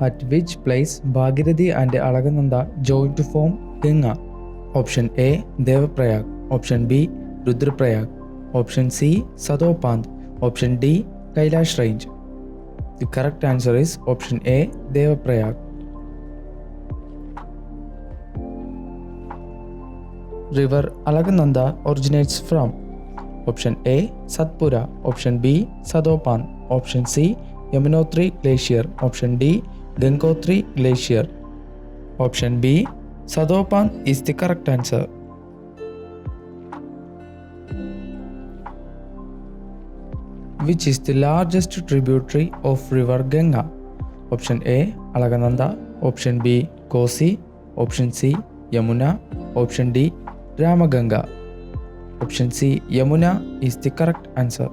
At which place Bhagirathi and Alagananda joined to form Ganga? Option A. Devaprayag. Option B. Rudraprayag. Option C. Sadopant. Option D. Kailash range. The correct answer is option A. Devaprayag. River Alagananda originates from option A. Satpura. Option B. Sadopant. Option C. Yamunotri Glacier. Option D. Gangotri Glacier. Option B. Sadopant is the correct answer. Which is the largest tributary of river Ganga? Option A. Alagananda. Option B. Kosi. Option C. Yamuna. Option D. Ramaganga. Option C. Yamuna is the correct answer.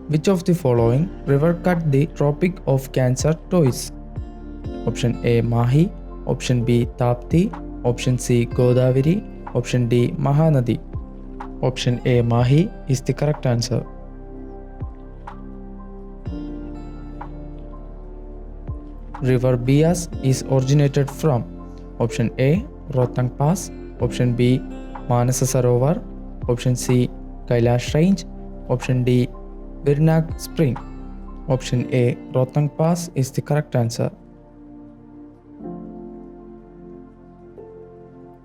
Which of the following river cut the Tropic of Cancer twice? Option A. Mahi. Option B. Tapti. Option C. Godavari. Option D. Mahanadi. Option A. Mahi is the correct answer. River Bias is originated from option A. Rohtang Pass. Option B. Manasa Sarovar. Option C. Kailash Range. Option D. Birnag Spring. Option A. Rohtang Pass is the correct answer.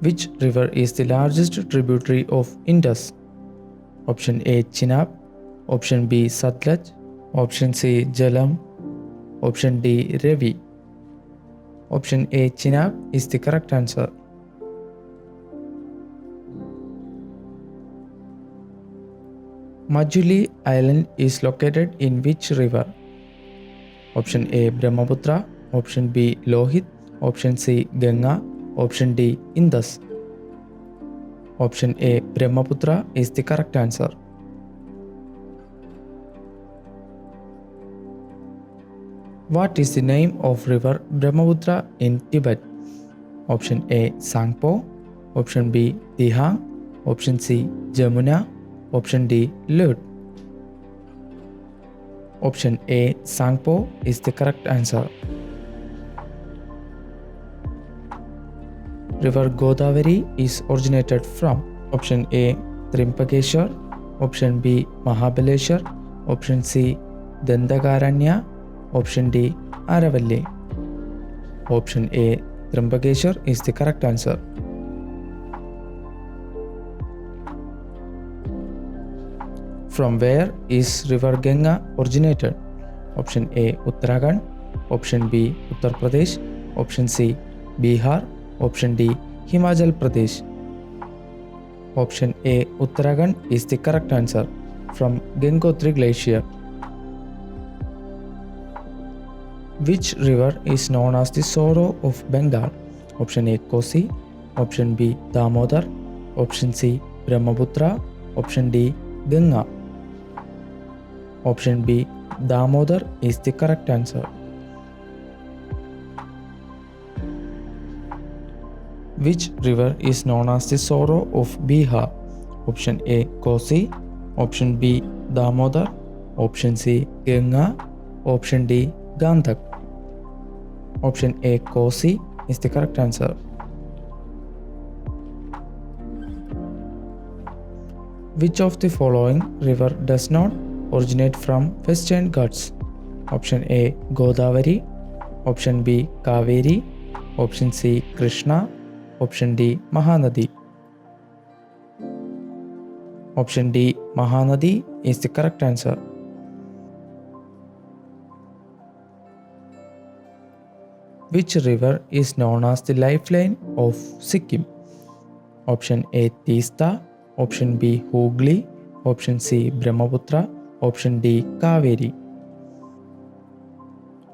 Which river is the largest tributary of Indus? Option A. Chenab. Option B. Satluj. Option C. Jhelum. Option D. Ravi. Option A. Chenab is the correct answer. Majuli Island is located in which river? Option A. Brahmaputra. Option B. Lohit. Option C. Ganga. Option D. Indus. Option A. Brahmaputra is the correct answer. What is the name of river Brahmaputra in Tibet? Option A. Sangpo. Option B. Dihang. Option C. Jamuna. Option D. Lud. Option A. Sangpo is the correct answer. River Godavari is originated from option A. Trimbakeshwar. Option B. Mahabaleshwar. Option C. Dandakaranya. Option D. Aravalli. Option A. Trimbakeshwar is the correct answer. From where is river Ganga originated? Option A. Uttarakhand. Option B. Uttar Pradesh. Option C. Bihar. Option D. Himachal Pradesh. Option A. Uttarakhand is the correct answer. From Gangotri Glacier. Which river is known as the sorrow of Bengal? Option A. Kosi. Option B. Damodar. Option C. Brahmaputra. Option D. Ganga. Option B. Damodar is the correct answer. Which river is known as the sorrow of Bihar? Option A. Kosi. Option B. Damodar. Option C. Ganga. Option D. Gandak. Option A. Kosi is the correct answer. Which of the following river does not originate from Western Ghats? Option A. Godavari. Option B. Kaveri. Option C. Krishna. Option D. Mahanadi. Option D. Mahanadi is the correct answer. Which river is known as the lifeline of Sikkim? Option A. Teesta. Option B. Hooghly. Option C. Brahmaputra. Option D. Kaveri.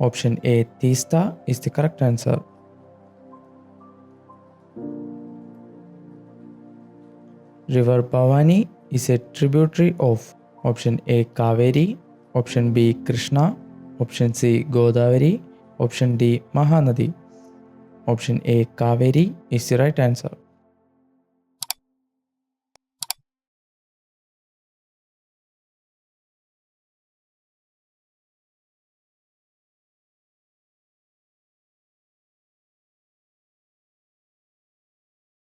Option A. Teesta is the correct answer. River Bhavani is a tributary of option A. Kaveri. Option B. Krishna. Option C. Godavari. Option D. Mahanadi. Option A. Kaveri is the right answer.